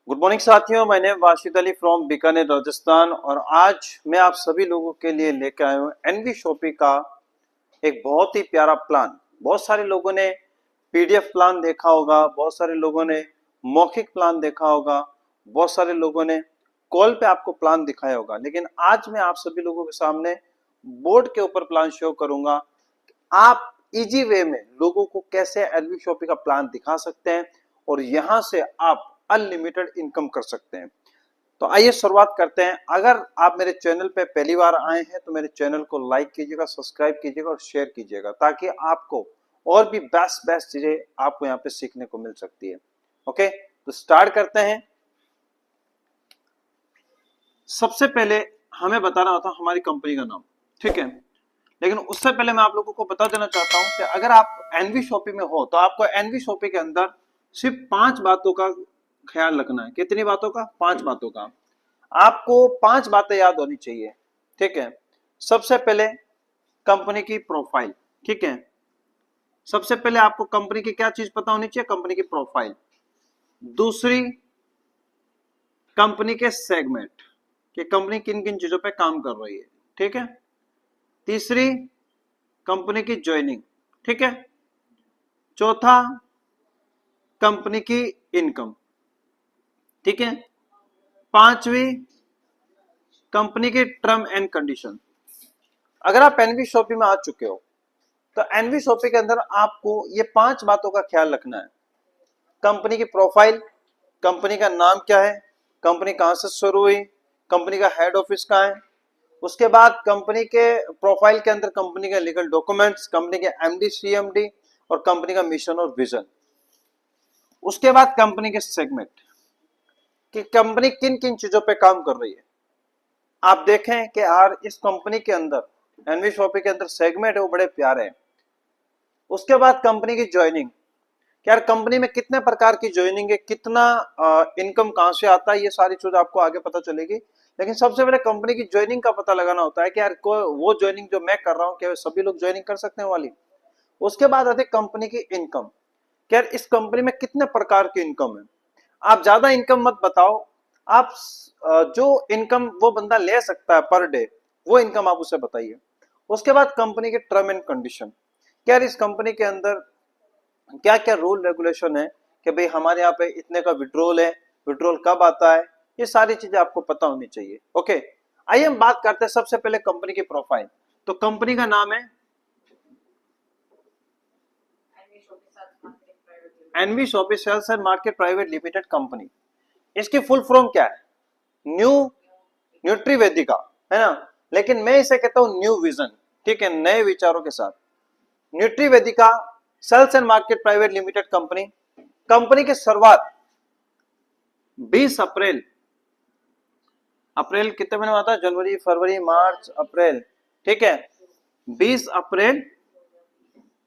Good morning साथियों, मैं name वाशिद Ali from Bikaner Rajasthan और आज मैं आप सभी लोगों के लिए लेकर आया हूँ एनवी शॉपी का एक बहुत ही प्यारा प्लान। बहुत सारे लोगों ने पीडीएफ प्लान देखा होगा, बहुत सारे लोगों ने मौखिक प्लान देखा होगा, बहुत सारे लोगों ने कॉल पे आपको प्लान दिखाया होगा, लेकिन आज मैं आप सभी लोगों के सामने बोर्ड के ऊपर प्लान शो करूंगा। आप इजी वे में लोगों को कैसे एनवी शॉपी का प्लान दिखा सकते हैं और यहां से आप अनलिमिटेड इनकम कर सकते हैं। तो आइए शुरुआत करते हैं। अगर आप मेरे चैनल पे पहली बार आए हैं तो मेरे चैनल को लाइक कीजिएगा, सब्सक्राइब कीजिएगा और शेयर कीजिएगा ताकि आपको और भी बेस्ट बेस्ट चीजें आपको यहाँ पे सीखने को मिल सकती है। ओके, तो स्टार्ट करते हैं। सबसे पहले हमें बताना होता है हमारी कंपनी का नाम, ठीक है। लेकिन उससे पहले मैं आप लोगों को बता देना चाहता हूं कि अगर आप एनवी शॉपी में हो तो आपको एनवी शॉपी के अंदर सिर्फ 5 बातों का ख्याल रखना है। कितनी बातों का? 5 बातों का। आपको 5 बातें याद होनी चाहिए, ठीक है। सबसे पहले कंपनी की प्रोफाइल, ठीक है। सबसे पहले आपको कंपनी की क्या चीज पता होनी चाहिए? कंपनी की प्रोफाइल। दूसरी, कंपनी के सेगमेंट कि कंपनी किन किन चीजों पे काम कर रही है, ठीक है। तीसरी, कंपनी की ज्वाइनिंग, ठीक है। चौथा, कंपनी की इनकम, ठीक है। पांचवी, कंपनी की टर्म एंड कंडीशन। अगर आप एनवी शॉपी में आ चुके हो तो एनवी शॉपी के अंदर आपको ये 5 बातों का ख्याल रखना है। कंपनी की प्रोफाइल, कंपनी का नाम क्या है, कंपनी कहां से शुरू हुई, कंपनी का हेड ऑफिस कहां है। उसके बाद कंपनी के प्रोफाइल के अंदर कंपनी के लीगल डॉक्यूमेंट्स, कंपनी के एमडी सीएमडी और कंपनी का मिशन और विजन। उसके बाद कंपनी के सेगमेंट कि कंपनी किन किन चीजों पे काम कर रही है। आप देखें कि यार इस कंपनी के अंदर एनवी शॉपी के अंदर सेगमेंट है वो बड़े प्यारे हैं। उसके बाद कंपनी की ज्वाइनिंग, यार कंपनी में कितने प्रकार की ज्वाइनिंग है, कितना इनकम कहां से आता है, ये सारी चीज आपको आगे पता चलेगी। लेकिन सबसे पहले कंपनी की ज्वाइनिंग का पता लगाना होता है कि यार वो ज्वाइनिंग जो मैं कर रहा हूँ क्या सभी लोग ज्वाइनिंग कर सकते हैं वाली। उसके बाद आती है कंपनी की इनकम, यार इस कंपनी में कितने प्रकार की इनकम है। आप ज्यादा इनकम मत बताओ, आप जो इनकम वो बंदा ले सकता है पर डे वो इनकम आप उसे बताइए। उसके बाद कंपनी के टर्म एंड कंडीशन, क्या इस कंपनी के अंदर क्या क्या रूल रेगुलेशन है कि भाई हमारे यहाँ पे इतने का विड्रॉल है, विड्रॉल कब आता है, ये सारी चीजें आपको पता होनी चाहिए। ओके, आइए हम बात करते हैं सबसे पहले कंपनी की प्रोफाइल। तो कंपनी का नाम है NV shoppy sales and market private limited company. इसकी फुल फॉर्म क्या है? न्यू न्यूट्री वेदिका, है ना। लेकिन मैं इसे कहता हूं न्यू विजन, ठीक है, नए विचारों के साथ। Nutri Vedika sales and market private limited company. Company की शुरुआत 20 अप्रैल, अप्रैल कितने महीने में आता है? जनवरी, फरवरी, मार्च, अप्रैल, ठीक है, 20 अप्रैल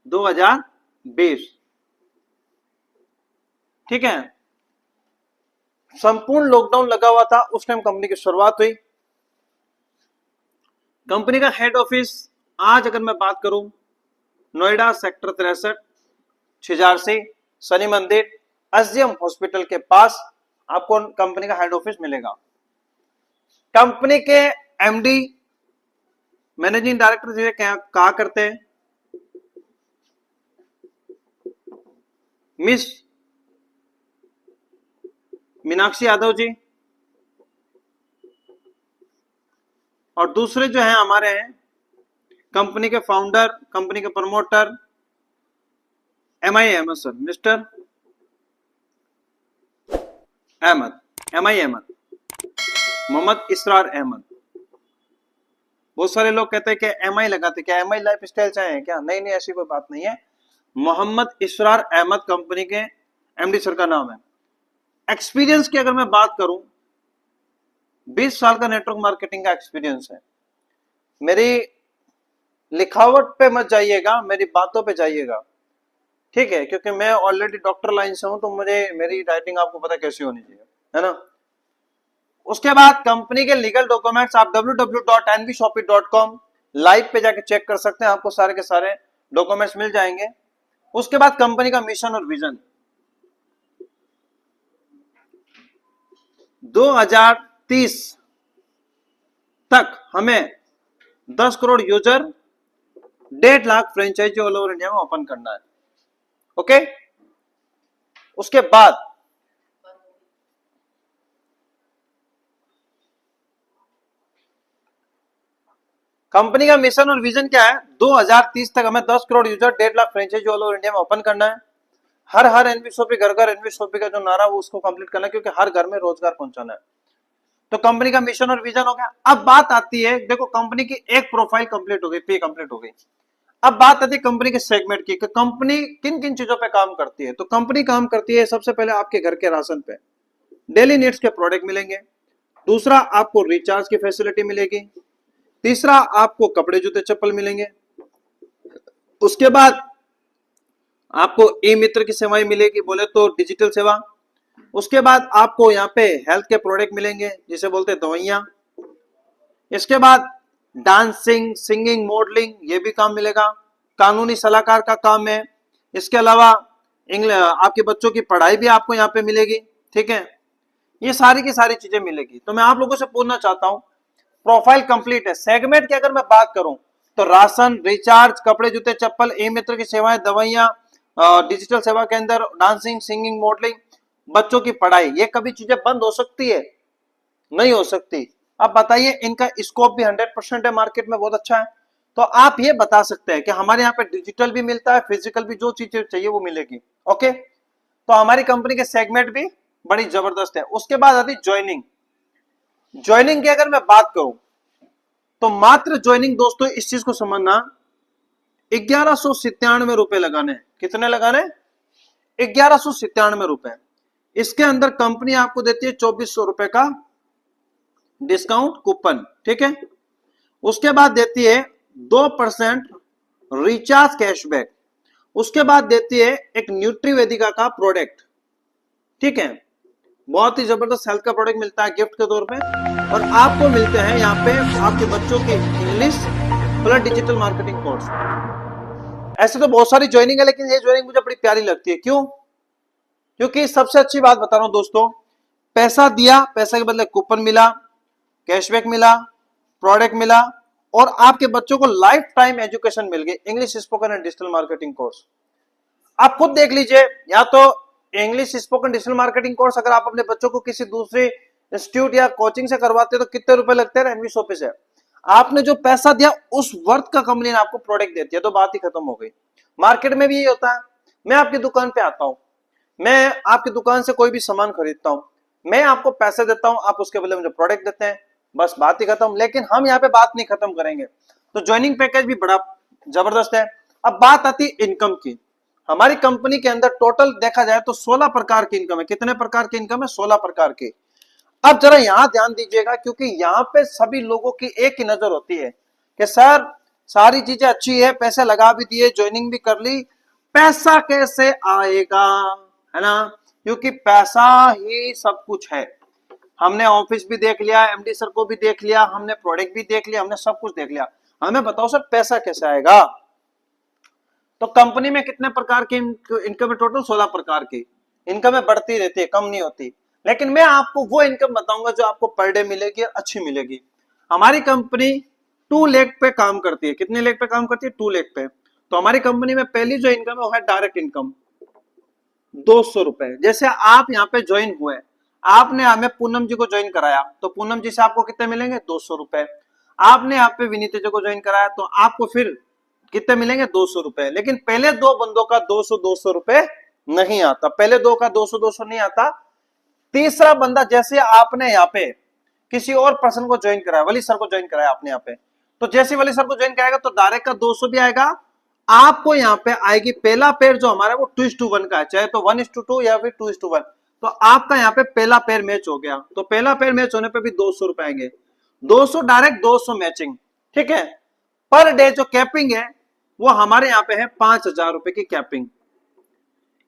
2020, ठीक है। संपूर्ण लॉकडाउन लगा हुआ था उस टाइम कंपनी की शुरुआत हुई। कंपनी का हेड ऑफिस आज अगर मैं बात करूं नोएडा सेक्टर 63 छिजारसी शनि मंदिर एसडीएम हॉस्पिटल के पास आपको कंपनी का हेड ऑफिस मिलेगा। कंपनी के एमडी मैनेजिंग डायरेक्टर जिसे कहा करते हैं मिस मीनाक्षी यादव जी, और दूसरे जो हैं हमारे हैं कंपनी के फाउंडर, कंपनी के promoter MI Ahmad sir, mister Ahmad, MI Ahmad, Mohammad Israr Ahmad. बहुत सारे लोग कहते हैं कि एमआई लगाते, क्या एमआई लाइफ स्टाइल से हैं क्या? नहीं नहीं, ऐसी कोई बात नहीं है। मोहम्मद इसरार अहमद कंपनी के एमडी सर का नाम है। एक्सपीरियंस की अगर मैं बात करूं 20 साल का नेटवर्क मार्केटिंग का एक्सपीरियंस है। मेरी लिखावट पे मत जाइएगा, मेरी बातों पे जाइएगा, ठीक है, क्योंकि मैं ऑलरेडी डॉक्टर लाइन से हूं तो मुझे मेरी राइटिंग आपको पता कैसी होनी चाहिए, है ना। उसके बाद कंपनी के लीगल डॉक्यूमेंट्स आप www.nvshopee.com लाइव पे जाके चेक कर सकते हैं, आपको सारे के सारे डॉक्यूमेंट्स मिल जाएंगे। उसके बाद कंपनी का मिशन और विजन, 2030 तक हमें 10 crore user, 1.5 lakh franchisee all over India में ओपन करना है। ओके, उसके बाद कंपनी का मिशन और विजन क्या है? 2030 तक हमें 10 crore user, 1.5 lakh franchisee all over India में ओपन करना है। हर एनवी शॉपी, घर घर एनवी शॉपी का जो नारा वो उसको कंप्लीट करना है, क्योंकि हर घर में रोजगार पहुंचाना है। तो कंपनी का मिशन और विजन हो गया। अब बात आती है, देखो कंपनी की एक प्रोफाइल कंप्लीट हो गई, पे कंप्लीट हो गई। अब बात आती है कंपनी के सेगमेंट की, कि कंपनी किन किन चीजों पे काम करती है। तो कंपनी काम करती है सबसे पहले आपके घर के राशन पे, डेली नीड्स के प्रोडक्ट मिलेंगे। दूसरा, आपको रिचार्ज की फैसिलिटी मिलेगी। तीसरा, आपको कपड़े, जूते, चप्पल मिलेंगे। उसके बाद आपको ई मित्र की सेवाएं मिलेगी, बोले तो डिजिटल सेवा। उसके बाद आपको यहाँ पे हेल्थ के प्रोडक्ट मिलेंगे, जिसे बोलते हैं दवाइयां। इसके बाद डांसिंग, सिंगिंग, मॉडलिंग, ये भी काम मिलेगा। कानूनी सलाहकार का काम है। इसके अलावा आपके बच्चों की पढ़ाई भी आपको यहाँ पे मिलेगी। ठीक है, ये सारी की सारी चीजें मिलेगी। तो मैं आप लोगों से पूछना चाहता हूं, प्रोफाइल कंप्लीट है। सेगमेंट की अगर मैं बात करूं तो राशन, रिचार्ज, कपड़े, जूते, चप्पल, ई मित्र की सेवाएं, दवाइयां, डिजिटल सेवा के अंदर डांसिंग, सिंगिंग, मॉडलिंग, बच्चों की पढ़ाई, ये कभी चीजें बंद हो सकती है? नहीं हो सकती। अब बताइए, इनका स्कोप भी 100% है, मार्केट में बहुत अच्छा है। तो आप ये बता सकते हैं कि हमारे यहाँ पे डिजिटल भी मिलता है, फिजिकल भी, जो चीजें चाहिए वो मिलेगी। ओके, तो हमारी कंपनी के सेगमेंट भी बड़ी जबरदस्त है। उसके बाद आती ज्वाइनिंग। ज्वाइनिंग की अगर मैं बात करूं तो मात्र ज्वाइनिंग, दोस्तों इस चीज को समझना, 1197 रुपए लगाने। कितने लगाने? 1197 रुपए। इसके अंदर कंपनी आपको देती है 2400 रुपए का डिस्काउंट कूपन। ठीक है, उसके बाद देती है 2% रिचार्ज कैशबैक। उसके बाद देती है एक न्यूट्रीवेदिका का प्रोडक्ट। ठीक है, बहुत ही जबरदस्त हेल्थ का प्रोडक्ट मिलता है गिफ्ट के तौर पे। और आपको मिलते हैं यहाँ पे आपके बच्चों के English plus digital marketing course. ऐसे तो बहुत सारी ज्वाइनिंग है, लेकिन ये ज्वाइनिंग मुझे बड़ी प्यारी लगती है। क्यों? क्योंकि सबसे अच्छी बात बता रहा हूं दोस्तों, पैसा दिया, पैसा के बदले कूपन मिला, कैशबैक मिला, प्रोडक्ट मिला, और आपके बच्चों को लाइफ टाइम एजुकेशन मिल गई, English spoken and digital marketing course. आप खुद देख लीजिए, या तो English spoken digital marketing course अगर आप अपने बच्चों को किसी दूसरे इंस्टीट्यूट या कोचिंग से करवाते हैं तो कितने रुपए लगते हैं एनवी शॉपी से। आपने जो पैसा दिया उस वर्थ का कंपनी ने आपको प्रोडक्ट देती है, तो बात ही खत्म हो गई। मार्केट में भी यही होता है। मैं आपकी दुकान पे आता हूं, मैं आपकी दुकान से कोई भी सामान खरीदता हूं, मैं आपको पैसे देता हूं, आप उसके बदले मुझे प्रोडक्ट देते हैं, बस बात ही खत्म। लेकिन हम यहाँ पे बात नहीं खत्म करेंगे। तो ज्वाइनिंग पैकेज भी बड़ा जबरदस्त है। अब बात आती है इनकम की। हमारी कंपनी के अंदर टोटल देखा जाए तो 16 प्रकार की इनकम है। कितने प्रकार की इनकम है? 16 प्रकार की। अब जरा यहां ध्यान दीजिएगा, क्योंकि यहां पे सभी लोगों की एक ही नजर होती है कि सर सारी चीजें अच्छी है, पैसे लगा भी दिए, ज्वाइनिंग भी कर ली, पैसा कैसे आएगा, है ना? क्योंकि पैसा ही सब कुछ है। हमने ऑफिस भी देख लिया, एमडी सर को भी देख लिया, हमने प्रोडक्ट भी देख लिया, हमने सब कुछ देख लिया, हमें बताओ सर पैसा कैसे आएगा? तो कंपनी में कितने प्रकार की इनकम है? टोटल 16 प्रकार की इनकम है, बढ़ती रहती है, कम नहीं होती। लेकिन मैं आपको वो इनकम बताऊंगा जो आपको पर डे मिलेगी और अच्छी मिलेगी। हमारी कंपनी 2 लाख पे काम करती है। कितने लाख पे काम करती है? 2 लाख पे। तो हमारी कंपनी में पहली जो इनकम है वो है डायरेक्ट इनकम, 200 रुपए। जैसे आप यहाँ पे ज्वाइन हुए, आपने हमें पूनम जी को ज्वाइन कराया, तो पूनम जी से आपको कितने मिलेंगे? 200 रुपए। आपने यहाँ पे विनीता जी को ज्वाइन कराया, तो आपको फिर कितने मिलेंगे? 200 रुपए। लेकिन पहले दो बंदों का 200 रुपए नहीं आता, पहले दो का 200 नहीं आता। तीसरा बंदा, जैसे आपने यहाँ पे किसी और पर्सन को ज्वाइन कराया, वली सर को ज्वाइन कराया आपने यहाँ पे, तो जैसे वली सर को ज्वाइन कराएगा तो डायरेक्ट का 200 भी आएगा। आपको यहाँ पे आएगी पहला पेयर जो हमारा वो 2:1 का है, चाहे तो 1:2 या फिर 2:1। तो आपका यहाँ पे पहला पेयर मैच हो गया, तो पहला पेयर मैच होने पे भी 200 रुपए आएंगे। 200 डायरेक्ट, 200 मैचिंग। ठीक है, पर डे जो कैपिंग है वो हमारे यहाँ पे है 5000 रुपए की कैपिंग।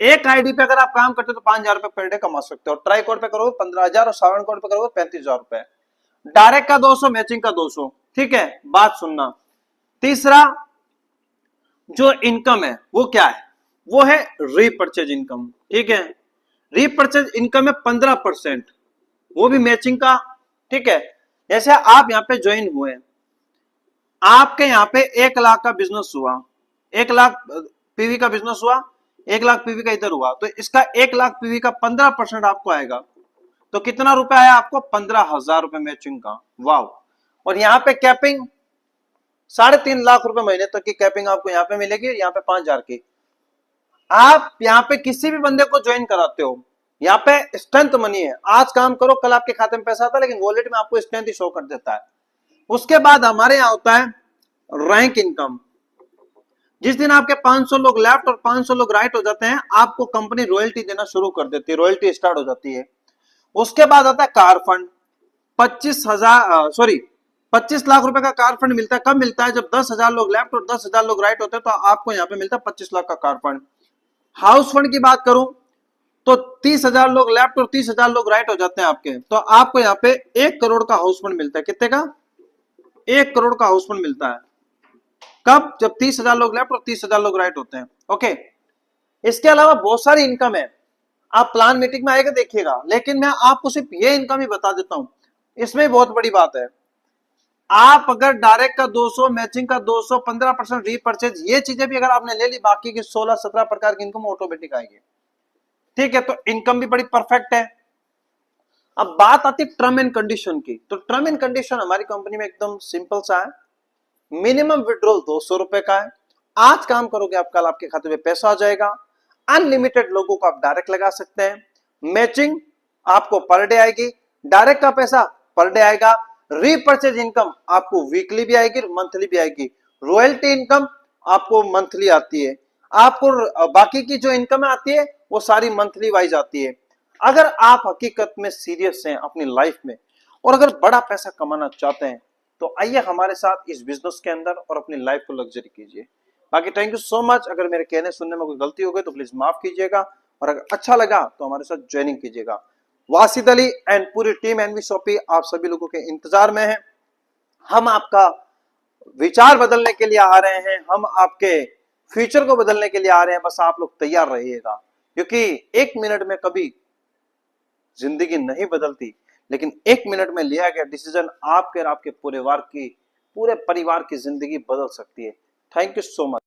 एक आईडी पे अगर आप काम करते हो तो 5000 रुपए पर डे कमा सकते हो। ट्राई कोड पे करोगे 15,000 और सावन कोड पे करोगे 35,000 रुपए। डायरेक्ट का 200, मैचिंग का 200। ठीक है, बात सुनना। तीसरा जो इनकम है वो क्या है? वो है रीपरचेज इनकम। ठीक है, रीपरचेज इनकम है 15%। वो भी मैचिंग का। ठीक है, जैसे आप यहाँ पे ज्वाइन हुए, आपके यहाँ पे 1 लाख का बिजनेस हुआ, 1 लाख पीवी का बिजनेस हुआ, 1 लाख पीवी का इधर हुआ, तो इसका 1 लाख पीवी का 15% आपको आएगा। तो कितना रुपए आया आपको? 15,000 रुपए मैचिंग का। वाव। और यहाँ पे कैपिंग 3.5 लाख रुपए महीने तक की कैपिंग आपको यहाँ पे मिलेगी, यहाँ पे 5,000 की। आप यहाँ पे किसी भी बंदे को ज्वाइन कराते हो, यहाँ पे स्ट्रेंथ मनी है, आज काम करो कल आपके खाते में पैसा आता है, लेकिन वॉलेट में आपको स्ट्रेंथ ही शो कर देता है। उसके बाद हमारे यहाँ होता है रैंक इनकम। जिस दिन आपके 500 लोग लेफ्ट और 500 लोग राइट हो जाते हैं, आपको कंपनी रॉयल्टी देना शुरू कर देती है, रॉयल्टी स्टार्ट हो जाती है। उसके बाद आता है कार फंड। 25 लाख रुपए का कार फंड मिलता है। कब मिलता है? जब 10,000 लोग लेफ्ट और 10,000 लोग राइट होते हैं, तो आपको यहाँ पे मिलता है 25 लाख का कार फंड। हाउस फंड की बात करूं तो 30,000 लोग लेफ्ट और 30,000 लोग राइट हो जाते हैं आपके, तो आपको यहाँ पे 1 करोड़ का हाउस फंड मिलता है। कितने का? 1 करोड़ का हाउस फंड मिलता है। कब? जब 30,000 लोग लेफ्ट और 30,000 लोग राइट होते हैं। ओके, इसके अलावा बहुत सारी इनकम है, आप प्लान मीटिंग में आएगा देखिएगा, लेकिन मैं आपको सिर्फ ये इनकम ही बता देता हूं। इसमें बहुत बड़ी बात है, आप अगर डायरेक्ट का 200, मैचिंग का 200, 15% रीपर्चेज, ये चीजें भी अगर आपने ले ली, बाकी की 16-17 प्रकार की इनकम ऑटोमेटिक आएगी। ठीक है, तो इनकम भी बड़ी परफेक्ट है। अब बात आती है टर्म एंड कंडीशन की। तो टर्म एंड कंडीशन हमारी कंपनी में एकदम सिंपल सा है। मिनिमम विड्रॉल 200 रुपए का है। आज काम करोगे आप, कल आपके खाते में पैसा आ जाएगा। अनलिमिटेड लोगों को आप डायरेक्ट लगा सकते हैं। मैचिंग आपको पर डे आएगी, डायरेक्ट का पैसा पर डे आएगा। रीपर्चेज इनकम आपको वीकली भी आएगी, मंथली भी आएगी। रॉयल्टी इनकम आपको मंथली आती है। आपको बाकी की जो इनकम आती है वो सारी मंथली वाइज आती है। अगर आप हकीकत में सीरियस हैं अपनी लाइफ में और अगर बड़ा पैसा कमाना चाहते हैं, तो आइए हमारे साथ इस बिजनेस के अंदर और अपनी लाइफ को लग्जरी कीजिए। बाकी थैंक यू सो मच। अगर मेरे कहने सुनने में कोई गलती हो गई तो प्लीज माफ कीजिएगा, और अगर अच्छा लगा तो हमारे साथ ज्वाइनिंग कीजिएगा। वासिद अली एंड पूरी टीम एनवी शॉपी आप सभी लोगों के इंतजार में है। हम आपका विचार बदलने के लिए आ रहे हैं, हम आपके फ्यूचर को बदलने के लिए आ रहे हैं। बस आप लोग तैयार रहिएगा, क्योंकि 1 मिनट में कभी जिंदगी नहीं बदलती, लेकिन 1 मिनट में लिया गया डिसीजन आपके और आपके पूरे परिवार की जिंदगी बदल सकती है। Thank you so much.